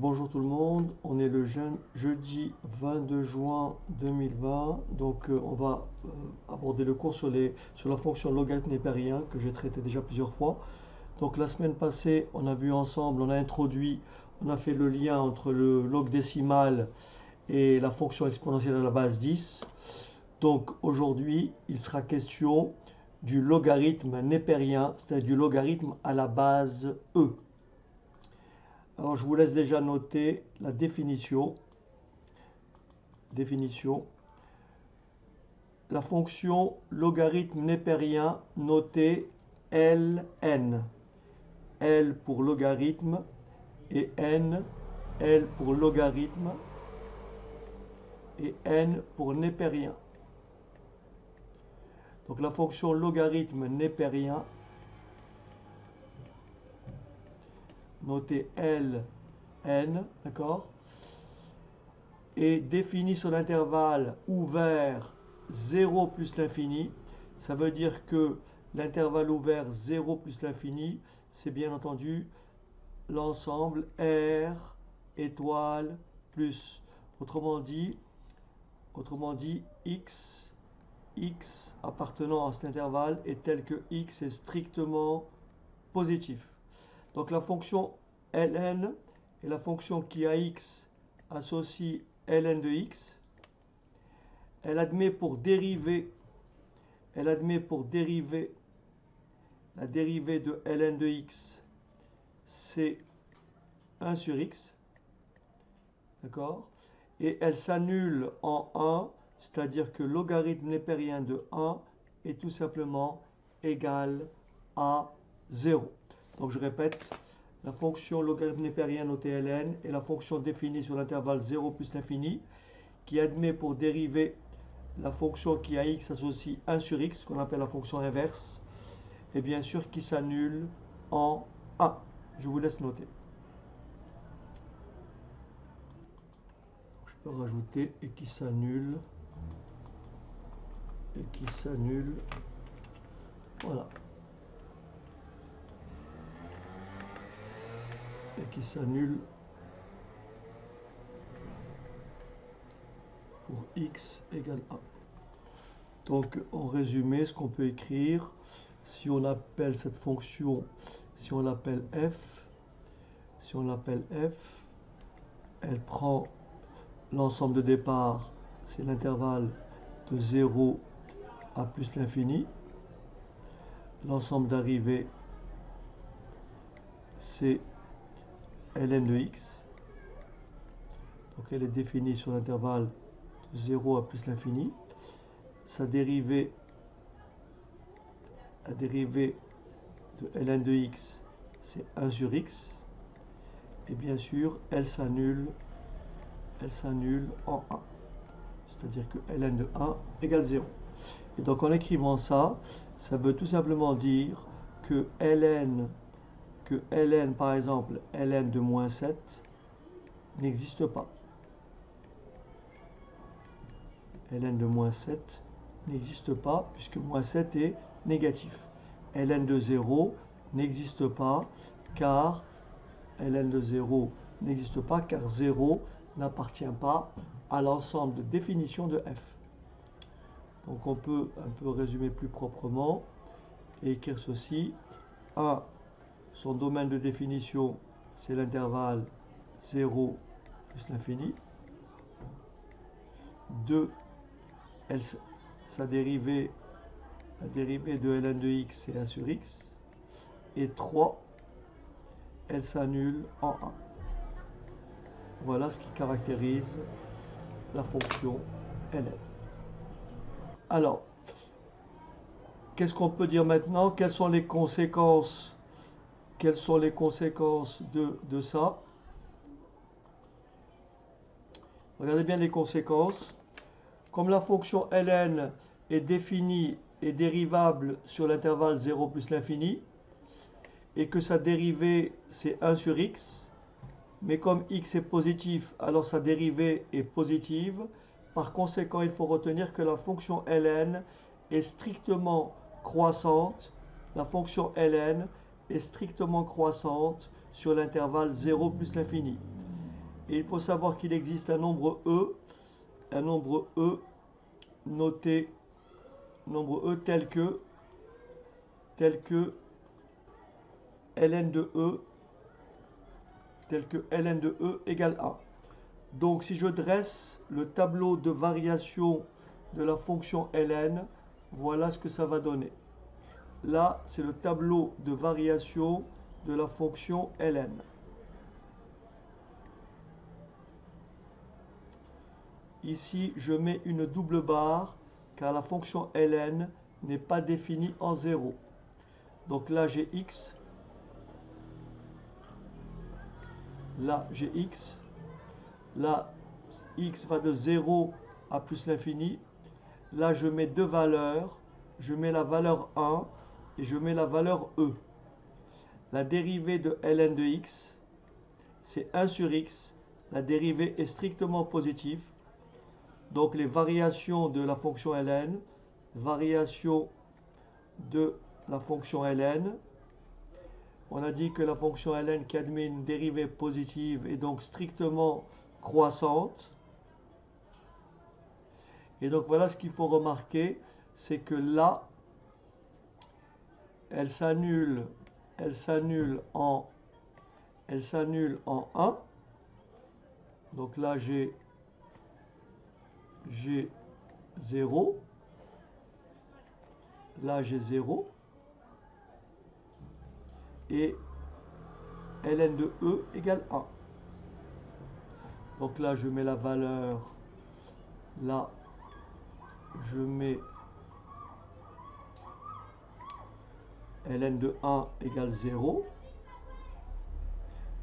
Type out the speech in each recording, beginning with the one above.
Bonjour tout le monde, on est le jeudi 22 juin 2020, donc on va aborder le cours sur la fonction logarithme népérien que j'ai traité déjà plusieurs fois. Donc la semaine passée, on a vu ensemble, on a fait le lien entre le log décimal et la fonction exponentielle à la base 10. Donc aujourd'hui, il sera question du logarithme népérien, c'est-à-dire du logarithme à la base E. Alors je vous laisse déjà noter la définition. La fonction logarithme népérien notée Ln. L pour logarithme et N, L pour logarithme et N pour népérien. Donc la fonction logarithme népérien notée Ln, d'accord, est définie sur l'intervalle ouvert 0 plus l'infini. Ça veut dire que l'intervalle ouvert 0 plus l'infini, c'est bien entendu l'ensemble R étoile plus. Autrement dit, x appartenant à cet intervalle est tel que x est strictement positif. Donc la fonction ln est la fonction qui à x associe ln de x. Elle admet pour dériver la dérivée de ln de x, c'est 1 sur x, d'accord? Et elle s'annule en 1, c'est-à-dire que le logarithme népérien de 1 est tout simplement égal à 0. Donc je répète, la fonction logarithme népérien notée ln est la fonction définie sur l'intervalle 0 plus l'infini qui admet pour dériver la fonction qui à x associe 1 sur x, qu'on appelle la fonction inverse, et bien sûr qui s'annule en 1. Je vous laisse noter. Je peux rajouter et qui s'annule. Voilà. Et qui s'annule pour x égale 1. Donc en résumé, ce qu'on peut écrire, si on appelle cette fonction, si on l'appelle f, elle prend l'ensemble de départ, c'est l'intervalle de 0 à plus l'infini. L'ensemble d'arrivée, c'est ln de x. Donc elle est définie sur l'intervalle de 0 à plus l'infini. La dérivée de ln de x, c'est 1 sur x. Et bien sûr, elle s'annule en 1. C'est-à-dire que ln de 1 égale 0. Et donc en écrivant ça, ça veut tout simplement dire que ln, par exemple, ln de moins 7 n'existe pas. Ln de moins 7 n'existe pas puisque moins 7 est négatif. Ln de 0 n'existe pas car ln de 0 n'existe pas car 0 n'appartient pas à l'ensemble de définition de f. Donc on peut un peu résumer plus proprement et écrire ceci. 1, son domaine de définition, c'est l'intervalle 0 plus l'infini. 2, la dérivée de ln de x, c'est 1 sur x. Et 3, elle s'annule en 1. Voilà ce qui caractérise la fonction ln. Alors, qu'est-ce qu'on peut dire maintenant? Quelles sont les conséquences de ça? Regardez bien les conséquences. Comme la fonction ln est définie et dérivable sur l'intervalle 0 plus l'infini, et que sa dérivée c'est 1 sur x, mais comme x est positif, alors sa dérivée est positive. Par conséquent, il faut retenir que la fonction ln est strictement croissante. La fonction ln est strictement croissante sur l'intervalle 0 plus l'infini. Et il faut savoir qu'il existe un nombre E noté, nombre E tel que ln de E égale 1. Donc si je dresse le tableau de variation de la fonction ln, voilà ce que ça va donner. Là, c'est le tableau de variation de la fonction ln. Ici, je mets une double barre car la fonction ln n'est pas définie en 0. Donc là, j'ai x. Là, j'ai x. Là, x va de 0 à plus l'infini. Là, je mets deux valeurs. Je mets la valeur 1 et je mets la valeur e. La dérivée de ln de x, c'est 1 sur x. La dérivée est strictement positive. Donc les variations de la fonction ln, variation de la fonction ln. On a dit que la fonction ln qui admet une dérivée positive est donc strictement croissante. Et donc voilà ce qu'il faut remarquer, c'est que là, elle s'annule en 1. Donc là, j'ai 0. Là, j'ai 0. Et ln de E égale 1. Donc là, je mets la valeur. Là, je mets ln de 1 égale 0.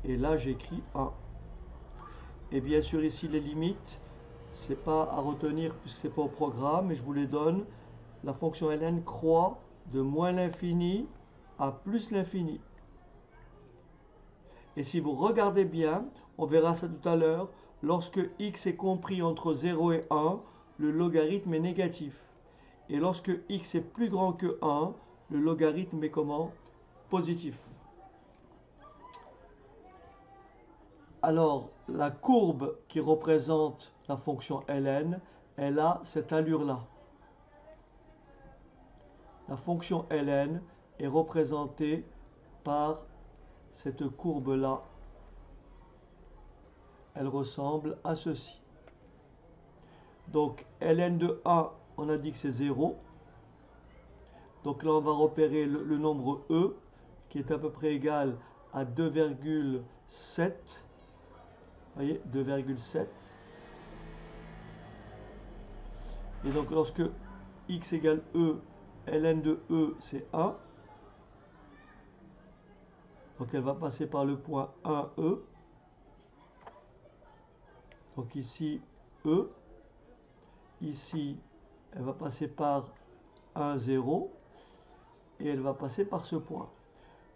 Et là, j'écris 1. Et bien sûr, ici, les limites, c'est pas à retenir puisque c'est pas au programme, mais je vous les donne. La fonction ln croît de moins l'infini à plus l'infini. Et si vous regardez bien, on verra ça tout à l'heure, lorsque x est compris entre 0 et 1, le logarithme est négatif. Et lorsque x est plus grand que 1, le logarithme est comment? Positif. Alors, la courbe qui représente la fonction ln, elle a cette allure-là. La fonction ln est représentée par cette courbe-là. Elle ressemble à ceci. Donc, ln de 1, on a dit que c'est 0. Donc là, on va repérer le nombre e, qui est à peu près égal à 2,7. Vous voyez, 2,7. Et donc, lorsque x égale e, ln de e, c'est 1. Donc, elle va passer par le point 1e. Donc, ici, e. Ici, elle va passer par 1, 0. Et elle va passer par ce point.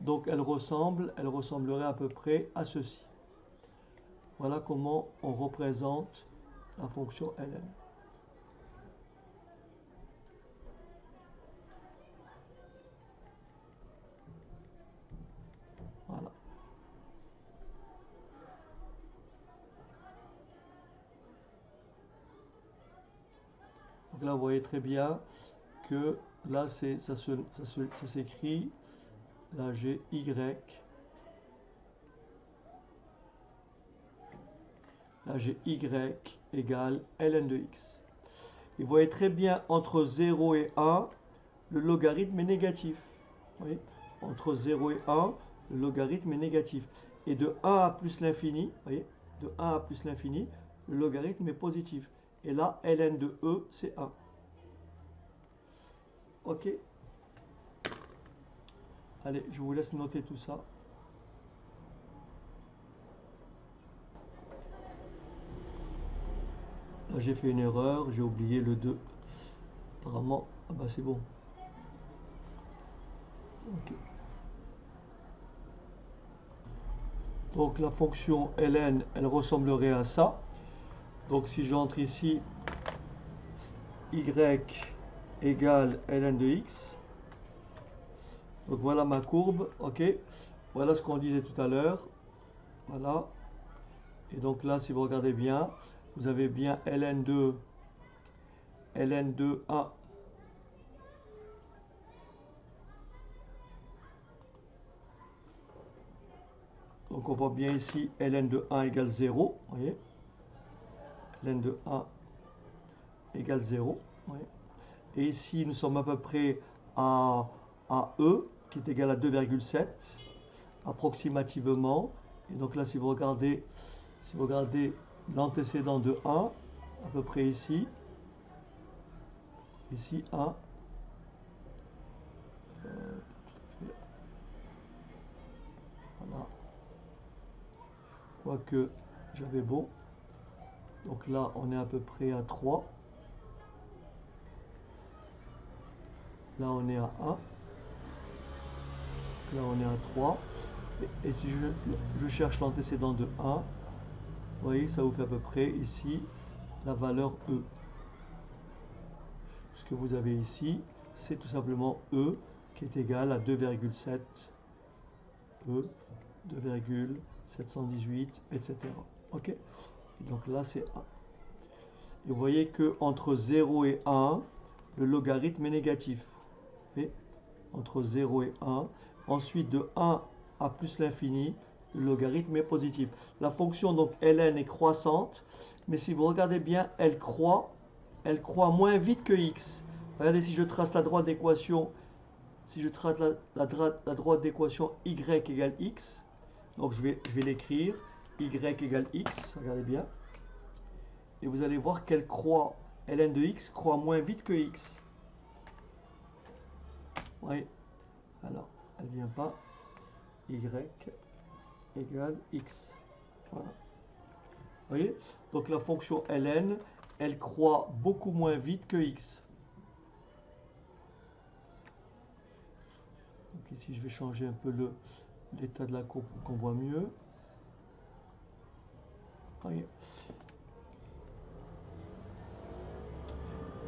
Donc, elle ressemblerait à peu près à ceci. Voilà comment on représente la fonction ln. Voilà. Donc là, vous voyez très bien que là, ça s'écrit, là j'ai y, là j'ai y égale ln de x. Et vous voyez très bien, entre 0 et 1, le logarithme est négatif. Vous voyez, entre 0 et 1, le logarithme est négatif. Et de 1 à plus l'infini, vous voyez, de 1 à plus l'infini, le logarithme est positif. Et là, ln de e, c'est 1. Ok. Allez, je vous laisse noter tout ça. Là, j'ai fait une erreur, j'ai oublié le 2. Apparemment, ah bah c'est bon. Ok. Donc la fonction ln, elle ressemblerait à ça. Donc si j'entre ici y égale ln de x. Donc voilà ma courbe, ok. Voilà ce qu'on disait tout à l'heure. Voilà. Et donc là, si vous regardez bien, vous avez bien ln2, ln2a. Donc on voit bien ici ln de 1 égale 0, vous voyez, ln de 1 égale 0, vous voyez. Et ici nous sommes à peu près à E qui est égal à 2,7 approximativement. Et donc là si vous regardez l'antécédent de 1, à peu près ici 1, voilà, quoique j'avais beau. Donc là, on est à peu près à 3. Là, on est à 1. Là, on est à 3. Et si je cherche l'antécédent de 1, vous voyez, ça vous fait à peu près ici la valeur E. Ce que vous avez ici, c'est tout simplement E qui est égal à 2,7. E, 2,718, etc. Ok? Et donc là, c'est 1. Et vous voyez que entre 0 et 1, le logarithme est négatif. Et entre 0 et 1. Ensuite, de 1 à plus l'infini, le logarithme est positif. La fonction donc ln est croissante, mais si vous regardez bien, elle croît moins vite que x. Regardez si je trace la droite d'équation, si je trace la droite d'équation y égale x, donc je vais l'écrire, y égale x, regardez bien. Et vous allez voir qu'elle croît, ln de x croît moins vite que x. Oui, alors, elle ne vient pas, y égale x. Voilà. Vous voyez? Donc la fonction ln, elle croît beaucoup moins vite que x. Donc ici, je vais changer un peu l'état de la courbe pour qu'on voit mieux. Voyez.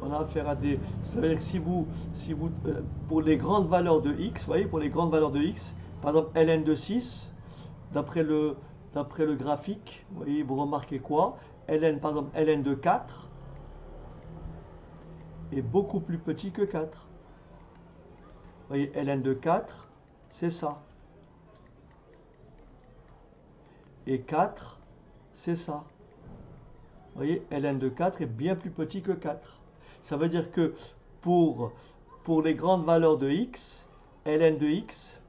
On a affaire à des... Ça veut dire que si vous pour les grandes valeurs de x, vous voyez, pour les grandes valeurs de x, par exemple ln de 6, d'après le graphique, vous voyez, vous remarquez quoi? Ln, par exemple, ln de 4 est beaucoup plus petit que 4. Vous voyez, ln de 4, c'est ça. Et 4, c'est ça. Vous voyez, ln de 4 est bien plus petit que 4. Ça veut dire que pour les grandes valeurs de x, ln de x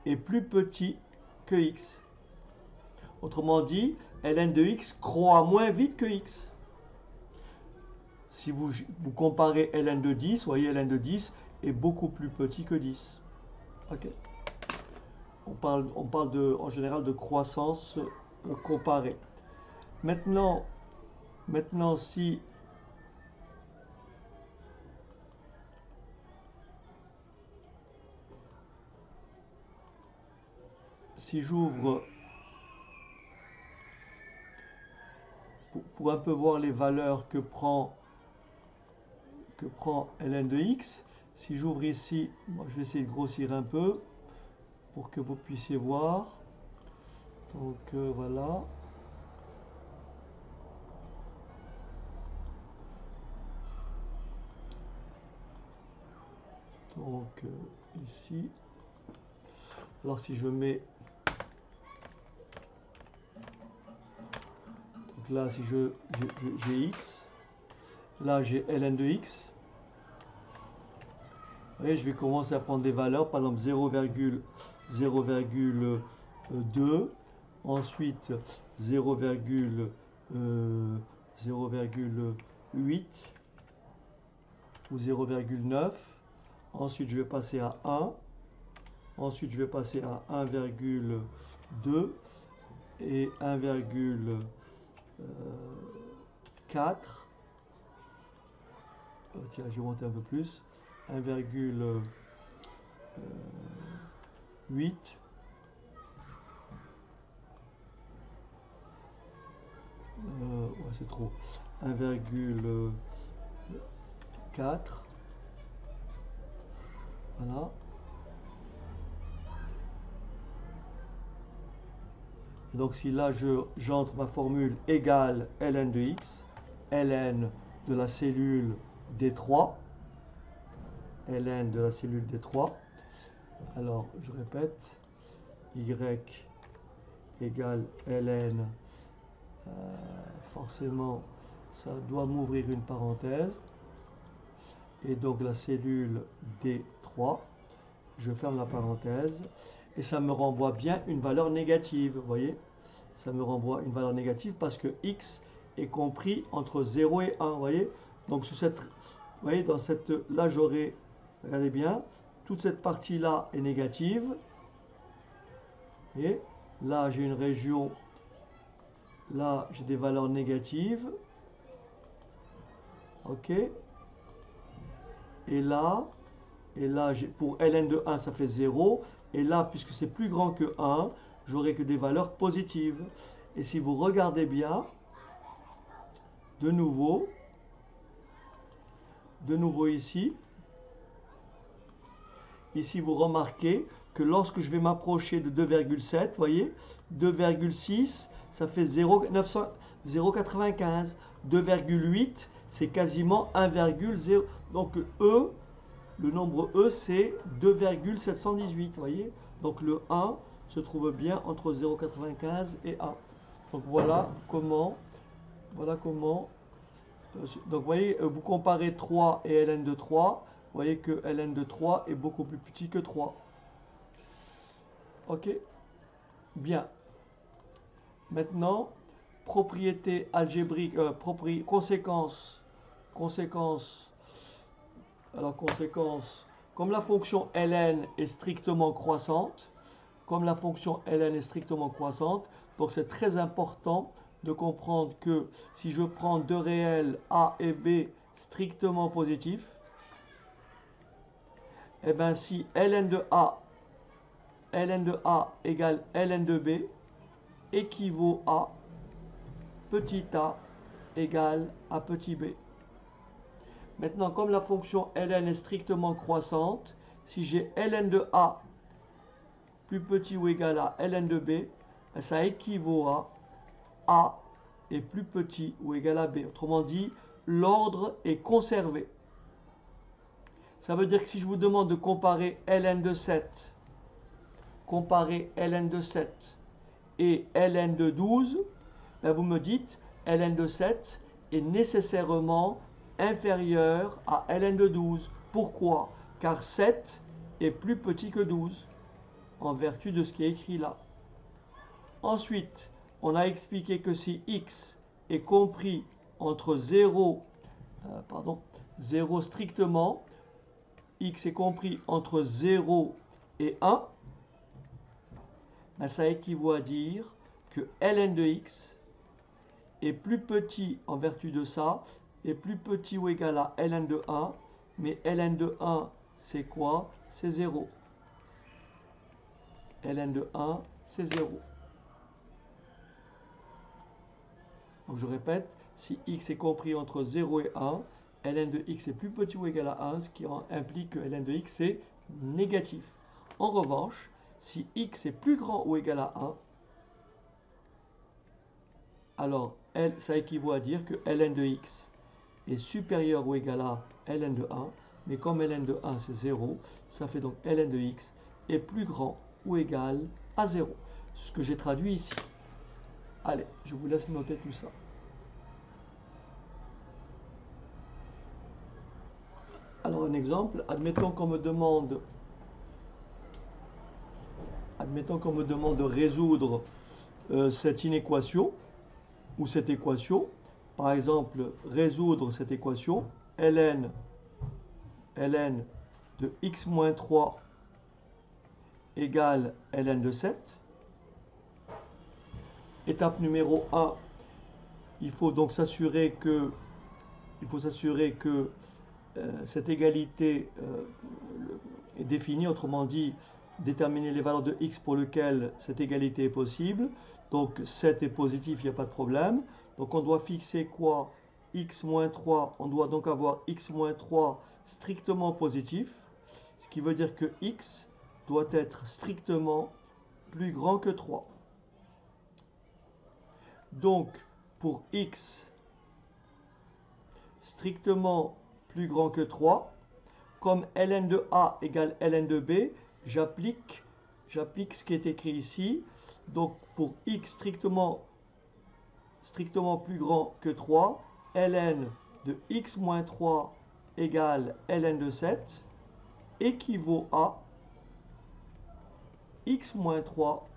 est plus petit que x. Autrement dit, ln de x croît moins vite que x. Si vous comparez ln de 10, vous voyez, ln de 10 est beaucoup plus petit que 10. Ok. On parle en général de croissance comparée. Maintenant, si j'ouvre pour un peu voir les valeurs que prend ln de x, si j'ouvre ici, moi je vais essayer de grossir un peu pour que vous puissiez voir. Donc voilà. Donc ici, alors si je mets, donc là si j'ai x, là j'ai ln de x, vous voyez, je vais commencer à prendre des valeurs, par exemple 0,2, ensuite 0,8 ou 0,9, ensuite je vais passer à 1, ensuite je vais passer à 1,2 et 1,4. Tiens, je vais monter un peu plus. 1,8. Ouais, c'est trop. 1,4. Voilà. Donc si là j'entre ma formule égale ln de x, ln de la cellule D3, ln de la cellule D3, alors je répète, y égale ln, forcément ça doit m'ouvrir une parenthèse, et donc la cellule D3, je ferme la parenthèse, et ça me renvoie bien une valeur négative, vous voyez, ça me renvoie une valeur négative parce que x est compris entre 0 et 1, vous voyez. Donc sur cette, vous voyez, dans cette, là j'aurai, regardez bien, toute cette partie-là est négative, et là j'ai une région, là j'ai des valeurs négatives, ok, et là pour ln de 1 ça fait 0, et là puisque c'est plus grand que 1, j'aurai que des valeurs positives. Et si vous regardez bien, de nouveau ici vous remarquez que lorsque je vais m'approcher de 2,7, voyez, 2,6 ça fait 0,95, 2,8 c'est quasiment 1,0, donc E, le nombre E c'est 2,718, voyez, donc le 1 se trouve bien entre 0,95 et 1. Donc voilà comment donc vous voyez, vous comparez 3 et ln de 3, vous voyez que ln de 3 est beaucoup plus petit que 3. Ok, bien. Maintenant, propriété algébrique, conséquence. Alors conséquence, comme la fonction ln est strictement croissante, donc c'est très important de comprendre que si je prends deux réels a et b strictement positifs, et bien si ln de a égale ln de b équivaut à petit a égale à petit b. Maintenant, comme la fonction ln est strictement croissante, si j'ai ln de a plus petit ou égal à ln de b, ça équivaut à a est plus petit ou égal à b. Autrement dit, l'ordre est conservé. Ça veut dire que si je vous demande de comparer ln de 7, et ln de 12, ben vous me dites ln de 7 est nécessairement inférieur à ln de 12. Pourquoi? Car 7 est plus petit que 12, en vertu de ce qui est écrit là. Ensuite, on a expliqué que si x est compris entre 0 strictement, x est compris entre 0 et 1, ben ça équivaut à dire que ln de x est plus petit en vertu de ça, est plus petit ou égal à ln de 1, mais ln de 1 c'est quoi? C'est 0. ln de 1 c'est 0. Donc je répète, si x est compris entre 0 et 1, ln de x est plus petit ou égal à 1, ce qui implique que ln de x est négatif. En revanche, si x est plus grand ou égal à 1, alors ça équivaut à dire que ln de x est supérieur ou égal à ln de 1, mais comme ln de 1 c'est 0, ça fait donc ln de x est plus grand ou égal à 0. Ce que j'ai traduit ici. Allez, je vous laisse noter tout ça. Alors un exemple, admettons qu'on me demande de résoudre cette inéquation ou cette équation. Par exemple, résoudre cette équation, ln de x moins 3 égale ln de 7. Étape numéro 1, il faut donc s'assurer que cette égalité est définie, autrement dit, déterminer les valeurs de x pour lesquelles cette égalité est possible. Donc 7 est positif, il n'y a pas de problème. Donc on doit fixer quoi? X moins 3, on doit donc avoir x moins 3 strictement positif, ce qui veut dire que x doit être strictement plus grand que 3. Donc, pour x strictement plus grand que 3, comme ln de A égale ln de B, j'applique ce qui est écrit ici. Donc, pour x strictement plus grand que 3, ln de x moins 3 égale ln de 7 équivaut à x moins 3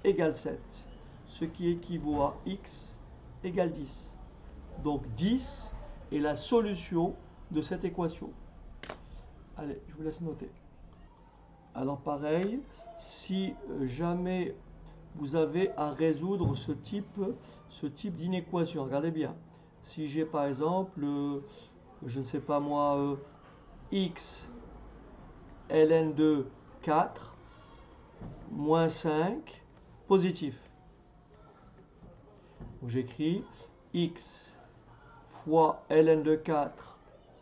égale 7, ce qui équivaut à x égale 10. Donc 10 est la solution de cette équation. Allez, je vous laisse noter. Alors pareil, si jamais vous avez à résoudre ce type d'inéquation, regardez bien. Si j'ai par exemple, je ne sais pas moi, x ln de 4 moins 5 positif. J'écris x fois ln de 4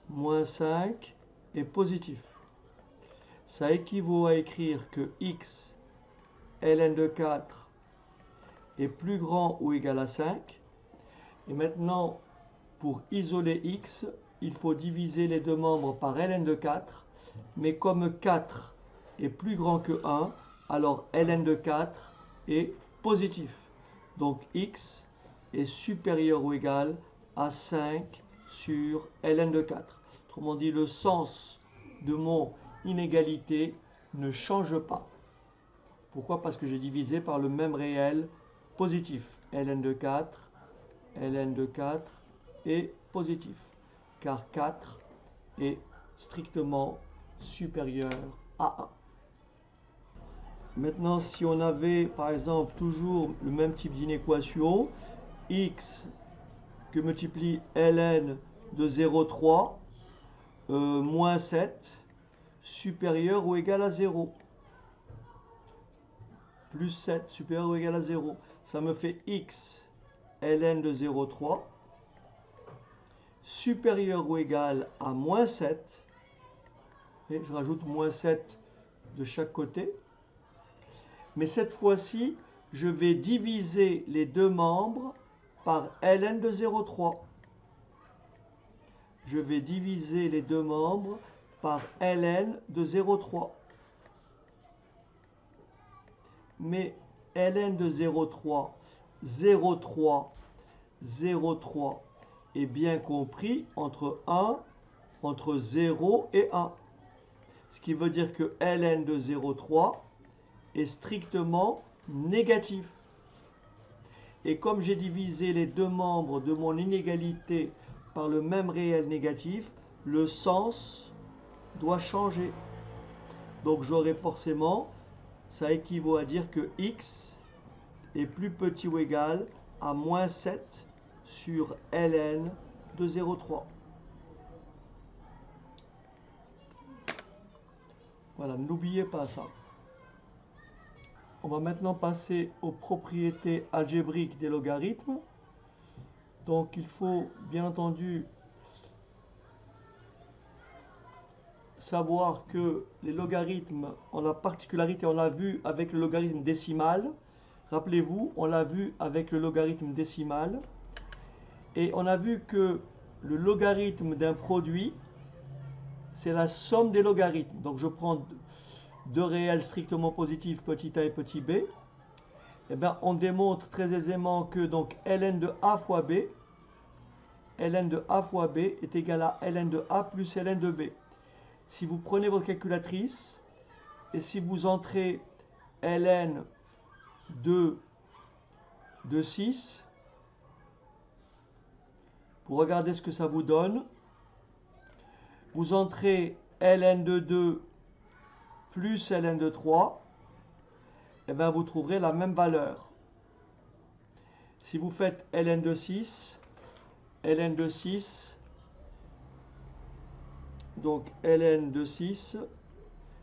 moins 5 est positif. Ça équivaut à écrire que x ln de 4 est plus grand ou égal à 5. Et maintenant, pour isoler x, il faut diviser les deux membres par ln de 4. Mais comme 4 est plus grand que 1, alors ln de 4 est positif. Donc x est supérieur ou égal à 5 sur ln de 4. Autrement dit, le sens de mon inégalité ne change pas. Pourquoi? Parce que j'ai divisé par le même réel positif. ln de 4 est positif, car 4 est strictement supérieur à 1. Maintenant, si on avait par exemple toujours le même type d'inéquation, x que multiplie ln de 0,3 moins 7 supérieur ou égal à 0. Plus 7 supérieur ou égal à 0. Ça me fait x ln de 0,3 supérieur ou égal à moins 7. Et je rajoute moins 7 de chaque côté. Mais cette fois-ci, je vais diviser les deux membres par ln de 0,3. Je vais diviser les deux membres par ln de 0,3. Mais ln de 0,3, 0,3, 0,3 est bien compris entre 0 et 1. Ce qui veut dire que ln de 0,3 est strictement négatif. Et comme j'ai divisé les deux membres de mon inégalité par le même réel négatif, le sens doit changer. Donc j'aurai forcément, ça équivaut à dire que x est plus petit ou égal à moins 7 sur ln de 0,3. Voilà, n'oubliez pas ça. On va maintenant passer aux propriétés algébriques des logarithmes. Donc il faut bien entendu savoir que les logarithmes ont la particularité, on l'a vu avec le logarithme décimal. Rappelez-vous, on l'a vu avec le logarithme décimal. Et on a vu que le logarithme d'un produit, c'est la somme des logarithmes. Donc je prends deux réels strictement positifs, petit a et petit b. Eh bien, on démontre très aisément que donc ln de a fois b est égal à ln de a plus ln de b. Si vous prenez votre calculatrice et si vous entrez ln de 6, pour regarder ce que ça vous donne, vous entrez ln de 2 plus ln de 3, et bien vous trouverez la même valeur. Si vous faites ln de 6, donc ln de 6,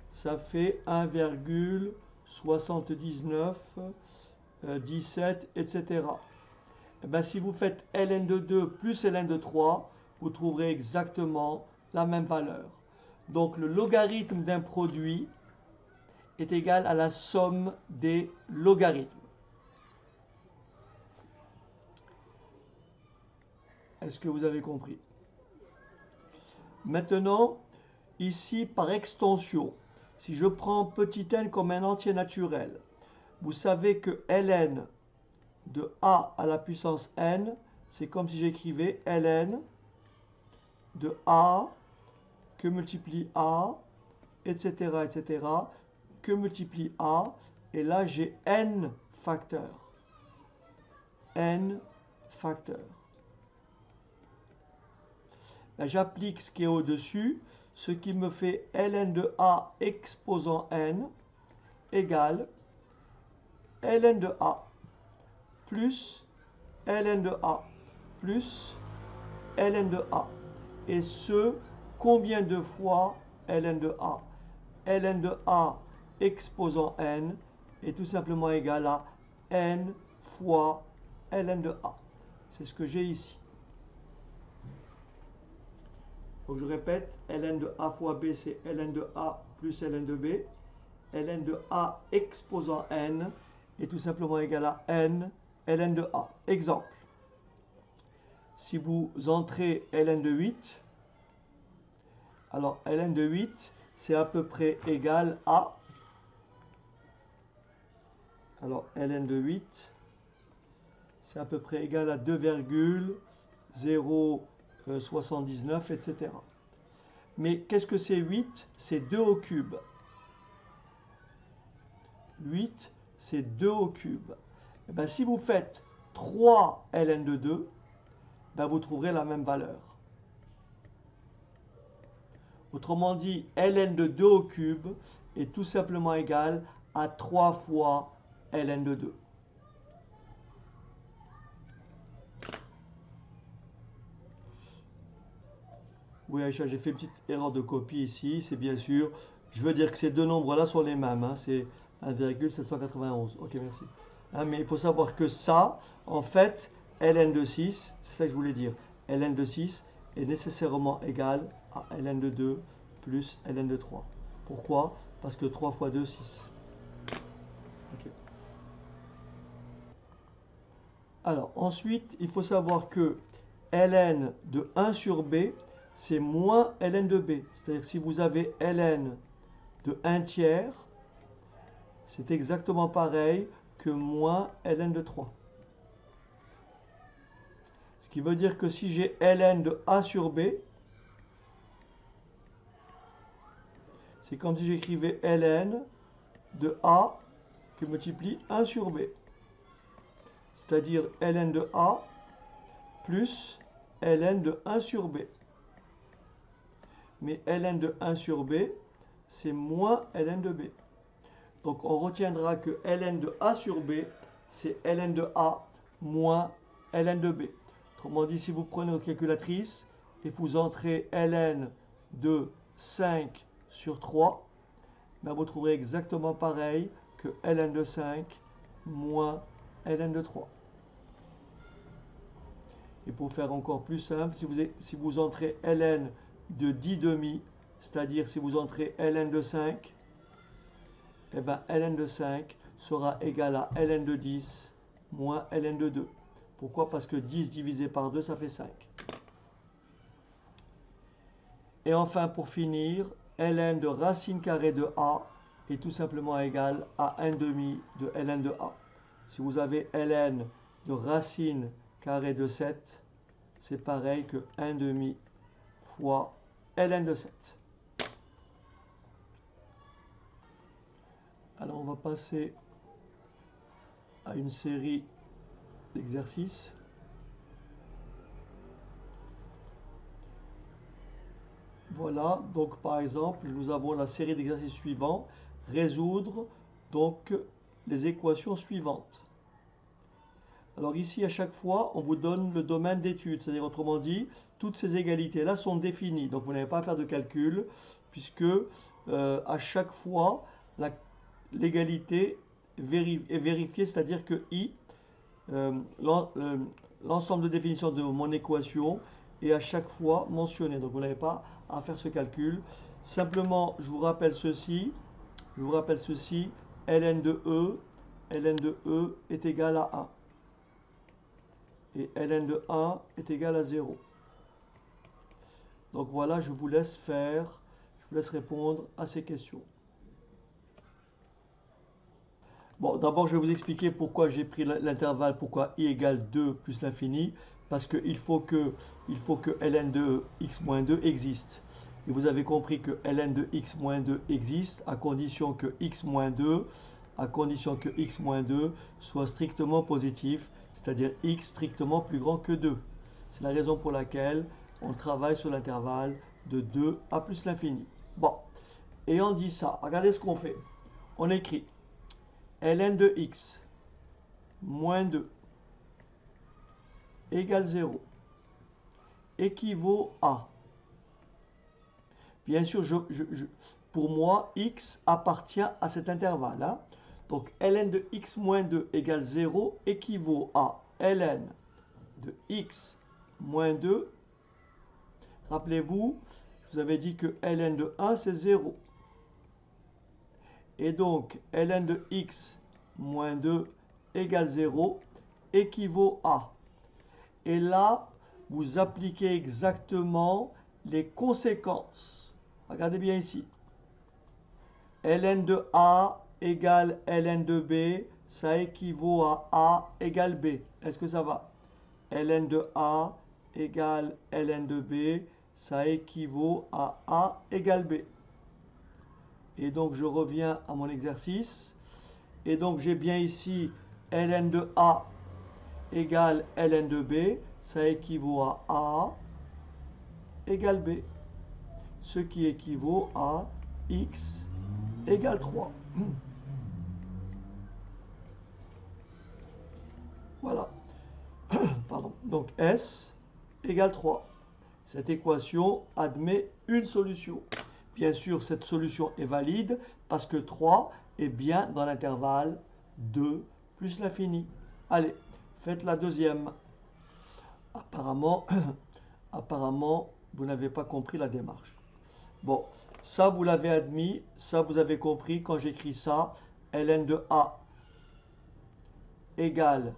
ça fait 1,79, 17, etc. Et bien, si vous faites ln de 2 plus ln de 3, vous trouverez exactement la même valeur. Donc le logarithme d'un produit est égal à la somme des logarithmes. Est-ce que vous avez compris? Maintenant, ici, par extension, si je prends petit n comme un entier naturel, vous savez que ln de a à la puissance n, c'est comme si j'écrivais ln de a que multiplie a, etc., etc., que multiplie a, et là j'ai n facteurs. N facteurs. J'applique ce qui est au-dessus, ce qui me fait ln de a exposant n égale ln de a plus ln de a plus ln de a. Et ce, combien de fois ln de a? Ln de a exposant n est tout simplement égal à n fois ln de a. C'est ce que j'ai ici. Donc je répète, ln de a fois b, c'est ln de a plus ln de b. Ln de a exposant n est tout simplement égal à n ln de a. Exemple. Si vous entrez ln de 8, alors ln de 8, c'est à peu près égal à... Alors ln de 8, c'est à peu près égal à 2,079, etc. Mais qu'est-ce que c'est 8? C'est 2 au cube. 8, c'est 2 au cube. Et bien, si vous faites 3 ln de 2, ben, vous trouverez la même valeur. Autrement dit, ln de 2 au cube est tout simplement égal à 3 fois ln de 2. Oui, Aïcha, j'ai fait une petite erreur de copie ici. C'est bien sûr, je veux dire que ces deux nombres-là sont les mêmes. Hein, c'est 1,791. Ok, merci. Hein, mais il faut savoir que ça, en fait, ln de 6, c'est ça que je voulais dire. Ln de 6 est nécessairement égal à ln de 2 plus ln de 3. Pourquoi? Parce que 3 fois 2, 6. Okay. Alors, ensuite, il faut savoir que ln de 1 sur b, c'est moins ln de b. C'est-à-dire si vous avez ln de 1 tiers, c'est exactement pareil que moins ln de 3. Ce qui veut dire que si j'ai ln de a sur b, c'est comme si j'écrivais ln de a que multiplie 1 sur b. C'est-à-dire ln de a plus ln de 1 sur b. Mais ln de 1 sur b, c'est moins ln de b. Donc on retiendra que ln de a sur b, c'est ln de a moins ln de b. Autrement dit, si vous prenez votre calculatrice et vous entrez ln de 5 sur 3, ben vous trouverez exactement pareil que ln de 5 moins ln de 3. Et pour faire encore plus simple, si vous entrez ln de 10 demi, c'est-à-dire si vous entrez ln de 5, eh bien ln de 5 sera égal à ln de 10 moins ln de 2. Pourquoi? Parce que 10 divisé par 2, ça fait 5. Et enfin, pour finir, ln de racine carrée de a est tout simplement égal à 1 demi de ln de a. Si vous avez ln de racine carrée de 7, c'est pareil que 1 demi fois ln de 7. Alors on va passer à une série d'exercices. Voilà, donc par exemple, nous avons la série d'exercices suivants. Résoudre donc les équations suivantes. Alors ici, à chaque fois, on vous donne le domaine d'étude, c'est-à-dire autrement dit, toutes ces égalités-là sont définies. Donc vous n'avez pas à faire de calcul, puisque à chaque fois, l'égalité est vérifiée, c'est-à-dire que I, l'ensemble de définition de mon équation, est à chaque fois mentionné. Donc vous n'avez pas à faire ce calcul. Simplement, je vous rappelle ceci, ln de E est égal à 1. et ln de 1 est égal à 0. Donc voilà, je vous laisse faire, je vous laisse répondre à ces questions. Bon, d'abord, je vais vous expliquer pourquoi j'ai pris l'intervalle, pourquoi i égale 2 plus l'infini, parce qu'il faut que ln de x moins 2 existe. Et vous avez compris que ln de x moins 2 existe à condition que x moins 2, soit strictement positif, c'est-à-dire x strictement plus grand que 2. C'est la raison pour laquelle on travaille sur l'intervalle de 2 à plus l'infini. Bon, ayant dit ça, regardez ce qu'on fait. On écrit ln de x moins 2 égale 0 équivaut à, bien sûr, pour moi, x appartient à cet intervalle. Hein. Donc, ln de x moins 2 égale 0 équivaut à ln de x moins 2. Rappelez-vous, je vous avais dit que ln de 1, c'est 0. Et donc, ln de x moins 2 égale 0 équivaut à. Et là, vous appliquez exactement les conséquences. Regardez bien ici. Ln de A égale Ln de B, ça équivaut à A égale B. Est-ce que ça va? Ln de A égale Ln de B, ça équivaut à A égale B. Et donc, je reviens à mon exercice. Et donc, j'ai bien ici Ln de A égale Ln de B, ça équivaut à A égale B, ce qui équivaut à x égale 3. Voilà. Pardon. Donc S égale 3. Cette équation admet une solution. Bien sûr, cette solution est valide parce que 3 est bien dans l'intervalle 2 plus l'infini. Allez, faites la deuxième. Apparemment, vous n'avez pas compris la démarche. Bon, ça vous l'avez admis, ça vous avez compris quand j'écris ça, ln de A égale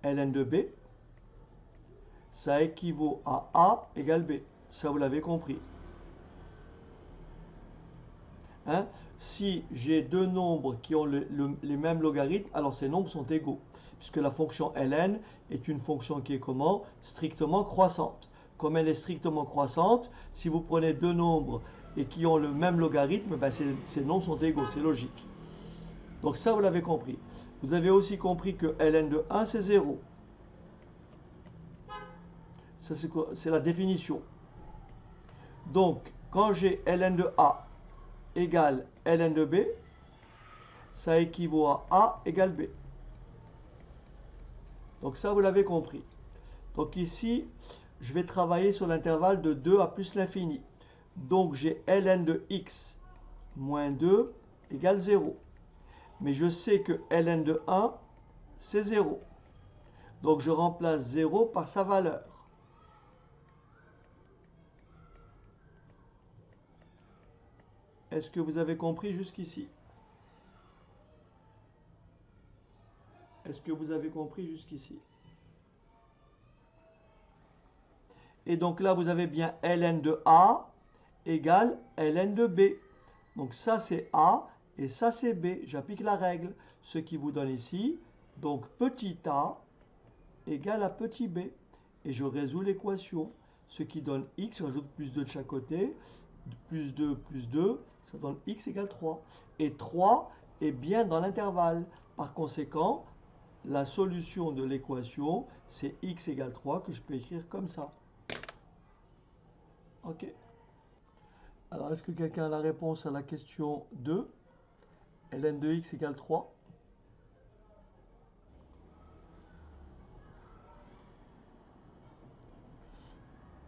ln de B, ça équivaut à A égale B. Ça vous l'avez compris. Hein? Si j'ai deux nombres qui ont les mêmes logarithmes, alors ces nombres sont égaux, puisque la fonction ln est une fonction qui est comment? Strictement croissante. Comme elle est strictement croissante, si vous prenez deux nombres et qui ont le même logarithme, ben ces nombres sont égaux, c'est logique. Donc ça, vous l'avez compris. Vous avez aussi compris que ln de 1, c'est 0. Ça, c'est la définition. Donc, quand j'ai ln de A égale ln de B, ça équivaut à A égale B. Donc ça, vous l'avez compris. Donc ici, je vais travailler sur l'intervalle de 2 à plus l'infini. Donc j'ai ln de x moins 2 égale 0. Mais je sais que ln de 1, c'est 0. Donc je remplace 0 par sa valeur. Est-ce que vous avez compris jusqu'ici? Est-ce que vous avez compris jusqu'ici? Et donc là, vous avez bien ln de A égale ln de B. Donc ça, c'est A et ça, c'est B. J'applique la règle, ce qui vous donne ici, donc petit a égale à petit b. Et je résous l'équation, ce qui donne x, j'ajoute plus 2 de chaque côté, plus 2, ça donne x égale 3. Et 3 est bien dans l'intervalle. Par conséquent, la solution de l'équation, c'est x égale 3 que je peux écrire comme ça. Ok. Alors, est-ce que quelqu'un a la réponse à la question 2? Ln de x égale 3.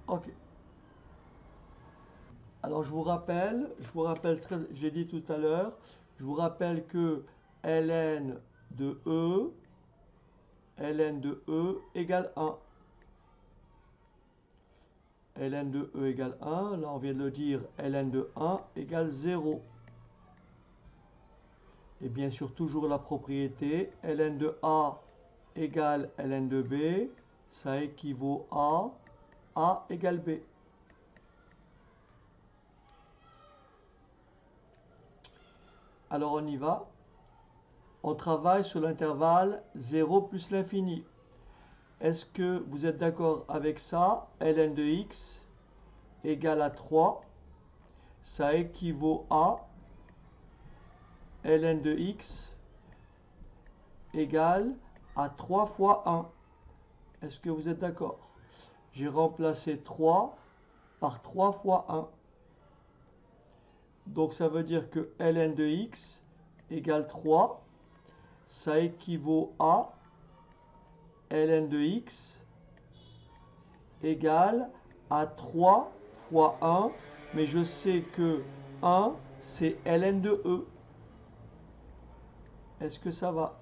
Ok. Alors je vous rappelle j'ai dit tout à l'heure, je vous rappelle que ln de E égale 1. Ln de E égale 1, là on vient de le dire, ln de 1 égale 0. Et bien sûr toujours la propriété, ln de A égale ln de B, ça équivaut à A égale B. Alors on y va. On travaille sur l'intervalle 0 plus l'infini. Est-ce que vous êtes d'accord avec ça? Ln de x égale à 3. Ça équivaut à ln de x égale à 3 fois 1. Est-ce que vous êtes d'accord? J'ai remplacé 3 par 3 fois 1. Donc ça veut dire que ln de x égale 3. Ça équivaut à ln de x égale à 3 fois 1. Mais je sais que 1, c'est ln de e. Est-ce que ça va?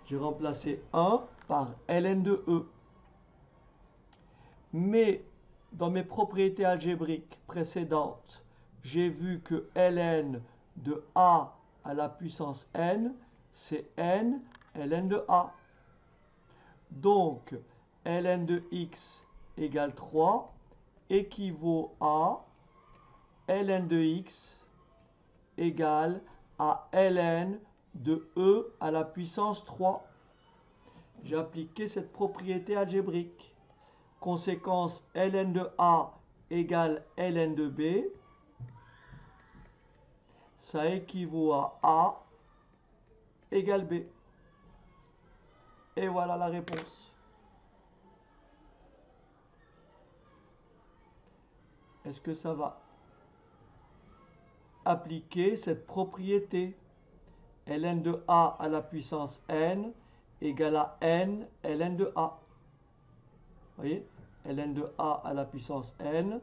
J'ai remplacé 1 par ln de e. Mais dans mes propriétés algébriques précédentes, j'ai vu que ln de a à la puissance n, c'est n ln de a. Donc, ln de x égale 3 équivaut à ln de x égale à ln de e à la puissance 3. J'ai appliqué cette propriété algébrique. Conséquence, ln de a égale ln de b. Ça équivaut à a égale b. Et voilà la réponse. Est-ce que ça va? Appliquer cette propriété. Ln de a à la puissance n égale à n ln de a. Vous voyez? Ln de a à la puissance n.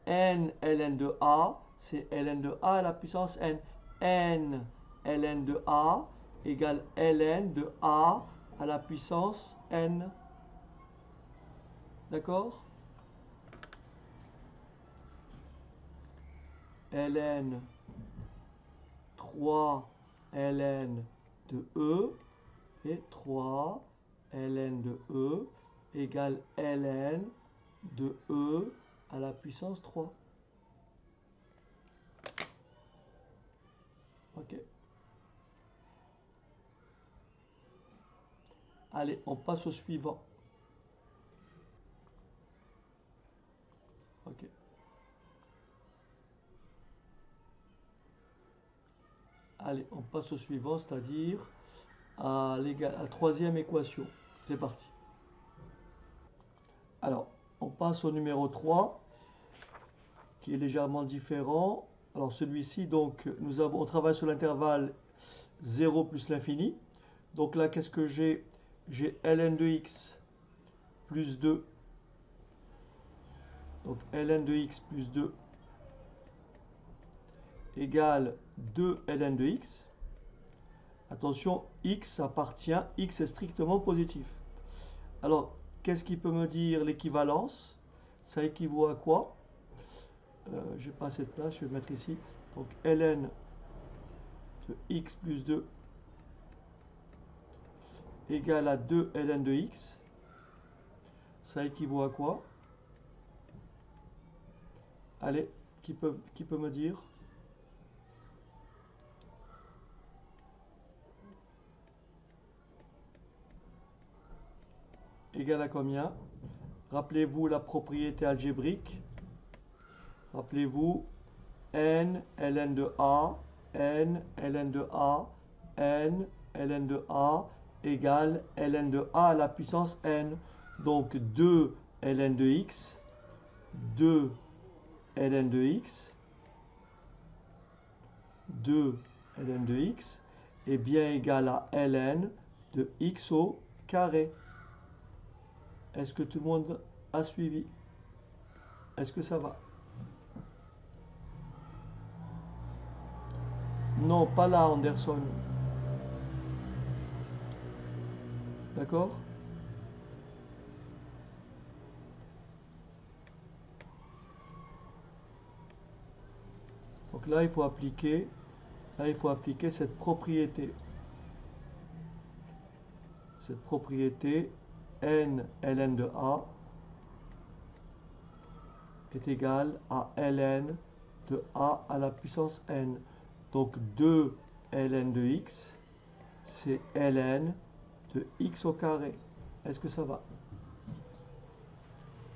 N ln de a, c'est ln de a à la puissance n. N ln de a égale ln de a à la puissance n. D'accord? Ln 3 ln de e et 3 ln de e égale ln de e à la puissance 3. Ok. Allez, on passe au suivant. Ok. Allez, on passe au suivant, c'est-à-dire à la troisième équation. C'est parti. Alors, on passe au numéro 3, qui est légèrement différent. Alors, celui-ci, donc, on travaille sur l'intervalle 0 plus l'infini. Donc là, qu'est-ce que j'ai? J'ai ln de x plus 2. Donc, ln de x plus 2 égale 2 ln de x. Attention, x appartient, x est strictement positif. Alors, qu'est-ce qui peut me dire l'équivalence? Ça équivaut à quoi? Je n'ai pas assez de place, je vais mettre ici. Donc, ln de x plus 2 égale à 2 ln de x. Ça équivaut à quoi? Allez, qui peut me dire? Égal à combien? Rappelez-vous la propriété algébrique. Rappelez-vous n ln de a, n ln de a, n ln de a égale ln de a à la puissance n. Donc 2 ln de x, 2 ln de x, 2 ln de x est bien égal à ln de x au carré. Est-ce que tout le monde a suivi? Est-ce que ça va? Non, pas là, Anderson. D'accord? Donc là, il faut appliquer cette propriété. Cette propriété n ln de A est égal à ln de A à la puissance n. Donc 2 ln de x, c'est ln de x au carré. Est-ce que ça va?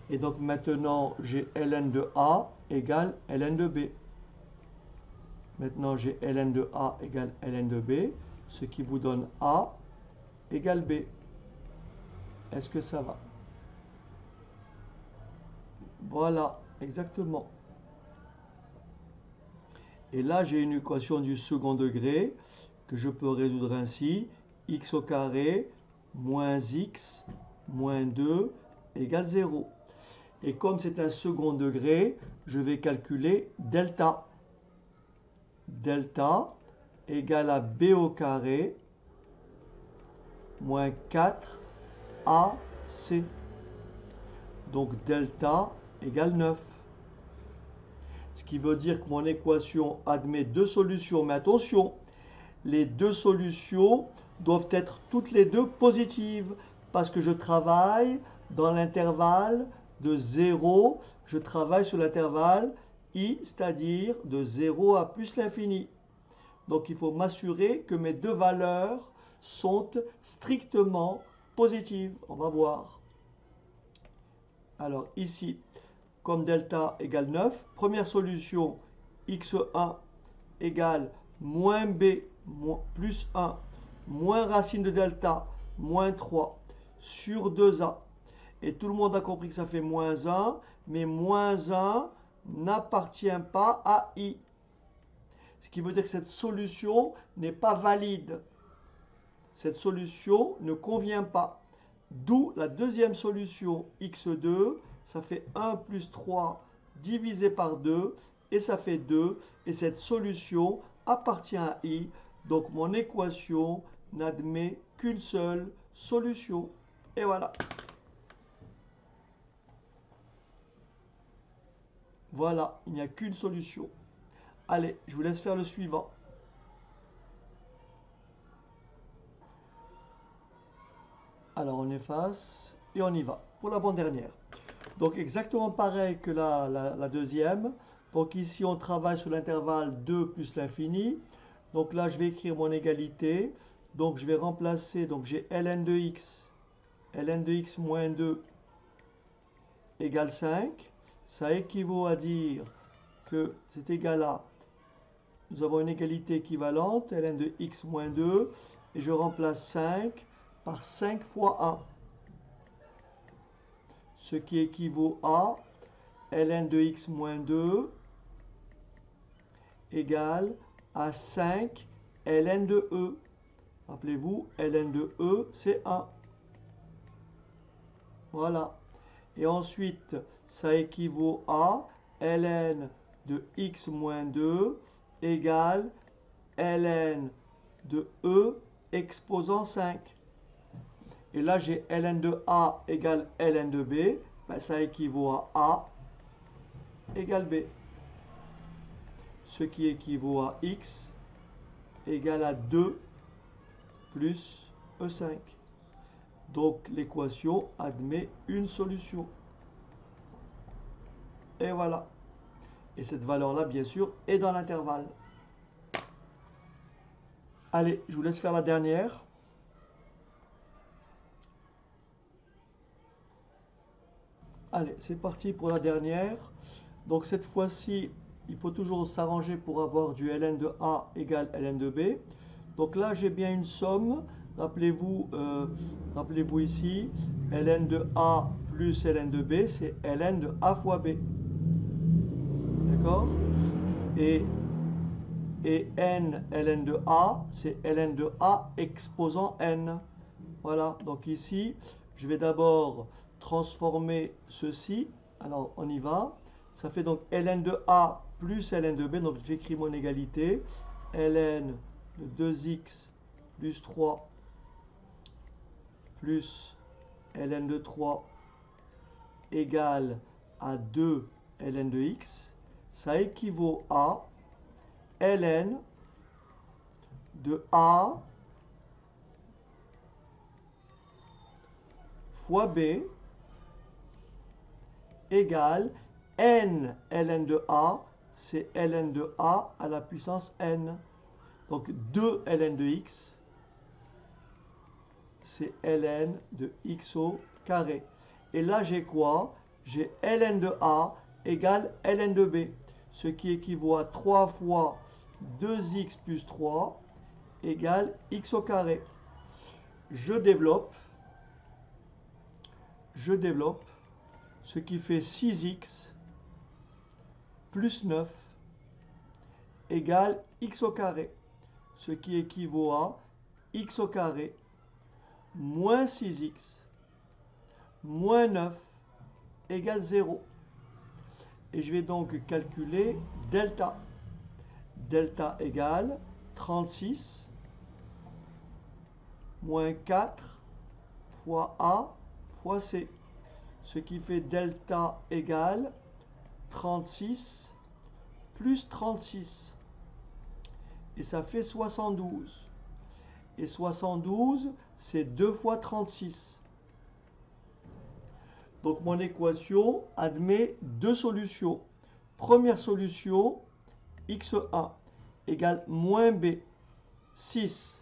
Et donc maintenant, j'ai ln de A égale ln de B. Maintenant, j'ai ln de A égale ln de B, ce qui vous donne A égale B. Est-ce que ça va? Voilà, exactement. Et là, j'ai une équation du second degré que je peux résoudre ainsi. X au carré moins x moins 2 égale 0. Et comme c'est un second degré, je vais calculer delta. Delta égale à b au carré moins 4ac. Donc delta égale 9. Ce qui veut dire que mon équation admet deux solutions. Mais attention, les deux solutions doivent être toutes les deux positives. Parce que je travaille dans l'intervalle de 0. Je travaille sur l'intervalle i, c'est-à-dire de 0 à plus l'infini. Donc il faut m'assurer que mes deux valeurs sont strictement positives. On va voir. Alors ici, comme delta égale 9, première solution, x1 égale moins b plus 1 moins racine de delta moins 3 sur 2a. Et tout le monde a compris que ça fait moins 1, mais moins 1 n'appartient pas à i. Ce qui veut dire que cette solution n'est pas valide. Cette solution ne convient pas. D'où la deuxième solution, x2, ça fait 1 plus 3 divisé par 2, et ça fait 2. Et cette solution appartient à i. Donc mon équation n'admet qu'une seule solution. Et voilà. Voilà, il n'y a qu'une solution. Allez, je vous laisse faire le suivant. Alors on efface et on y va pour l'avant-dernière. Donc exactement pareil que la deuxième. Donc ici on travaille sur l'intervalle 2 plus l'infini. Donc là je vais écrire mon égalité. Donc je vais remplacer, donc j'ai ln de x moins 2 égale 5. Ça équivaut à dire que c'est égal à, nous avons une égalité équivalente, ln de x moins 2, et je remplace 5 par 5 fois 1. Ce qui équivaut à ln de x moins 2 égale à 5 ln de e. Rappelez-vous, ln de e, c'est 1. Voilà. Et ensuite, ça équivaut à ln de x moins 2 égale ln de e exposant 5. Et là, j'ai ln de a égale ln de b. Ben, ça équivaut à a égale b. Ce qui équivaut à x égale à 2 plus e5. Donc l'équation admet une solution. Et voilà. Et cette valeur-là, bien sûr, est dans l'intervalle. Allez, je vous laisse faire la dernière. Allez, c'est parti pour la dernière. Donc cette fois-ci, il faut toujours s'arranger pour avoir du ln de a égale ln de b. Donc là, j'ai bien une somme. Rappelez-vous ici, ln de a plus ln de b, c'est ln de a fois b. D'accord? Et n ln de a, c'est ln de a exposant n. Voilà, donc ici, je vais d'abord transformer ceci. Alors, on y va. Ça fait donc ln de a plus ln de b. Donc, j'écris mon égalité. Ln de 2x plus 3 plus ln de 3 égale à 2 ln de x. Ça équivaut à ln de a fois B égale n ln de A, c'est ln de A à la puissance n. Donc 2 ln de x, c'est ln de x au carré. Et là, j'ai quoi? J'ai ln de A égale ln de B, ce qui équivaut à 3 fois 2x plus 3 égale x au carré. Je développe, ce qui fait 6x plus 9 égale x au carré, ce qui équivaut à x au carré moins 6x moins 9 égale 0. Et je vais donc calculer delta. Delta égale 36 moins 4 fois A fois C, ce qui fait delta égale 36 plus 36. Et ça fait 72. Et 72, c'est 2 fois 36. Donc mon équation admet deux solutions. Première solution, x1 égale moins b, 6.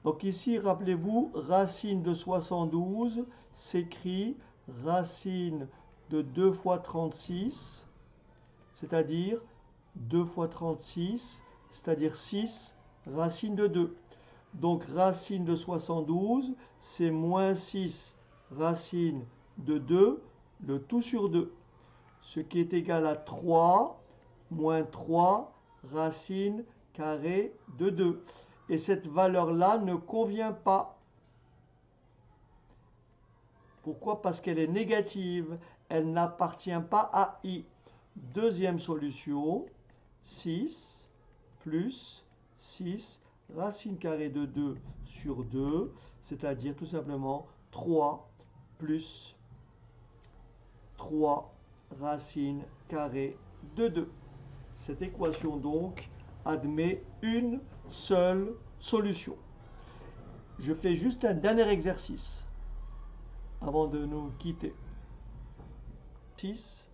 Donc ici, rappelez-vous, racine de 72 s'écrit racine de 2 fois 36, c'est-à-dire 2 fois 36, c'est-à-dire 6, racine de 2. Donc racine de 72, c'est moins 6 racine de 2, le tout sur 2, ce qui est égal à 3 moins 3 racine carrée de 2. Et cette valeur-là ne convient pas. Pourquoi? Parce qu'elle est négative. Elle n'appartient pas à i. Deuxième solution, 6 plus 6 racine carrée de 2 sur 2, c'est-à-dire tout simplement 3 plus 3 racine carrée de 2. Cette équation donc admet une seule solution. Je fais juste un dernier exercice avant de nous quitter. 6.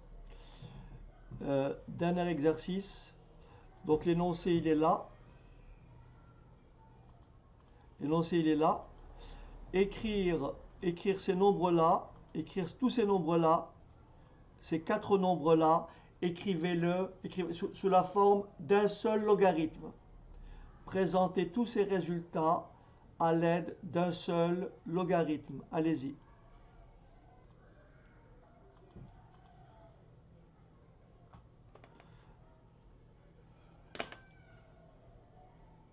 Dernier exercice. Donc l'énoncé il est là. L'énoncé il est là. Écrire ces nombres-là, écrire tous ces nombres-là, ces quatre nombres-là, écrivez-le sous la forme d'un seul logarithme. Présentez tous ces résultats à l'aide d'un seul logarithme. Allez-y.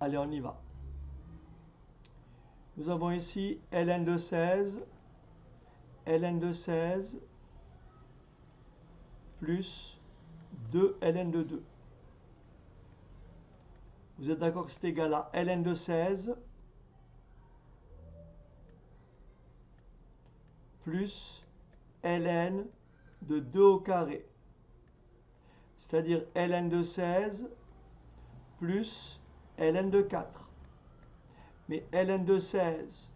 Allez, on y va. Nous avons ici ln de 16, ln de 16 plus 2 ln de 2. Vous êtes d'accord que c'est égal à ln de 16 plus ln de 2 au carré. C'est-à-dire ln de 16 plus ln de 4. Mais ln de 16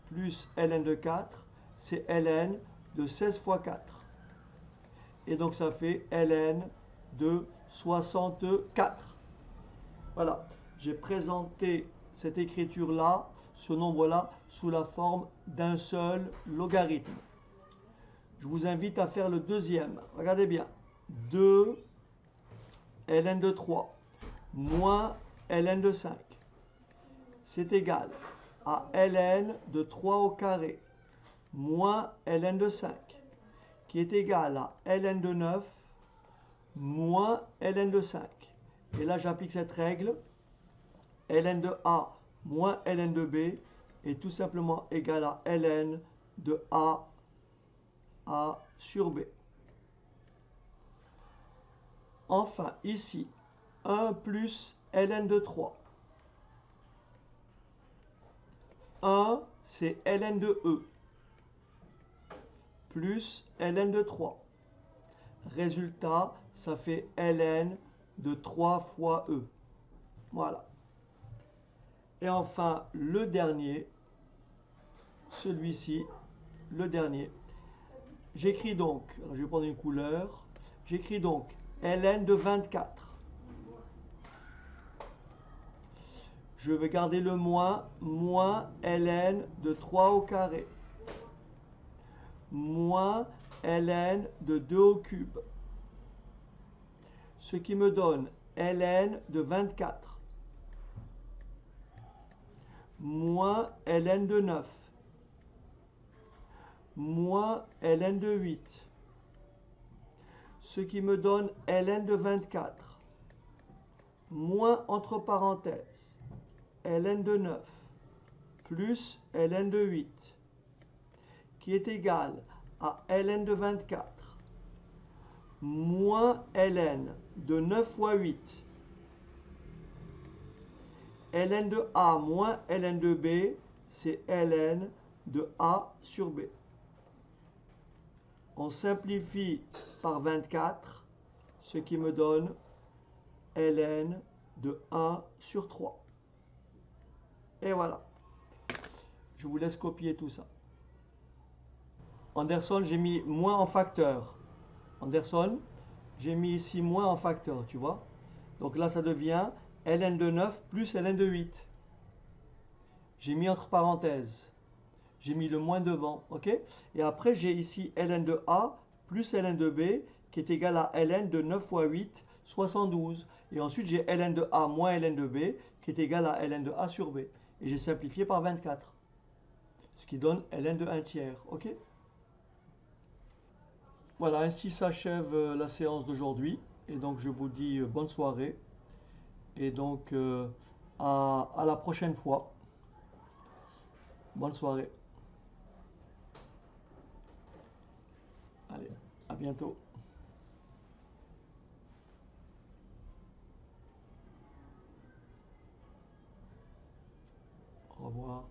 plus ln de 4, c'est ln de 16 fois 4. Et donc ça fait ln de 64. Voilà, j'ai présenté cette écriture-là, ce nombre-là, sous la forme d'un seul logarithme. Je vous invite à faire le deuxième. Regardez bien. 2 ln de 3 moins ln de 5. C'est égal à ln de 3 au carré moins ln de 5, qui est égal à ln de 9 moins ln de 5. Et là, j'applique cette règle. Ln de A moins ln de B est tout simplement égal à ln de A sur B. Enfin, ici, 1 plus ln de 3. 1, c'est ln de E, plus ln de 3. Résultat, ça fait ln de 3 fois E. Voilà. Et enfin, le dernier, celui-ci, le dernier. J'écris donc, alors je vais prendre une couleur, j'écris donc ln de 24. Je vais garder le moins ln de 3 au carré, moins ln de 2 au cube, ce qui me donne ln de 24, moins ln de 9, moins ln de 8, ce qui me donne ln de 24, moins entre parenthèses, ln de 9, plus ln de 8, qui est égal à ln de 24, moins ln de 9 fois 8, ln de A moins ln de B, c'est ln de A sur B. On simplifie par 24, ce qui me donne ln de 1 sur 3. Et voilà. Je vous laisse copier tout ça. Anderson, j'ai mis moins en facteur. Anderson, j'ai mis ici moins en facteur, tu vois. Donc là, ça devient ln de 9 plus ln de 8. J'ai mis entre parenthèses. J'ai mis le moins devant, ok? Et après, j'ai ici ln de A plus ln de B qui est égal à ln de 9 fois 8, 72. Et ensuite, j'ai ln de A moins ln de B qui est égal à ln de A sur B. Et j'ai simplifié par 24. Ce qui donne ln de 1 tiers, ok? Voilà, ainsi s'achève la séance d'aujourd'hui. Et donc, je vous dis bonne soirée. Et donc, à la prochaine fois. Bonne soirée. Allez, à bientôt. Au revoir.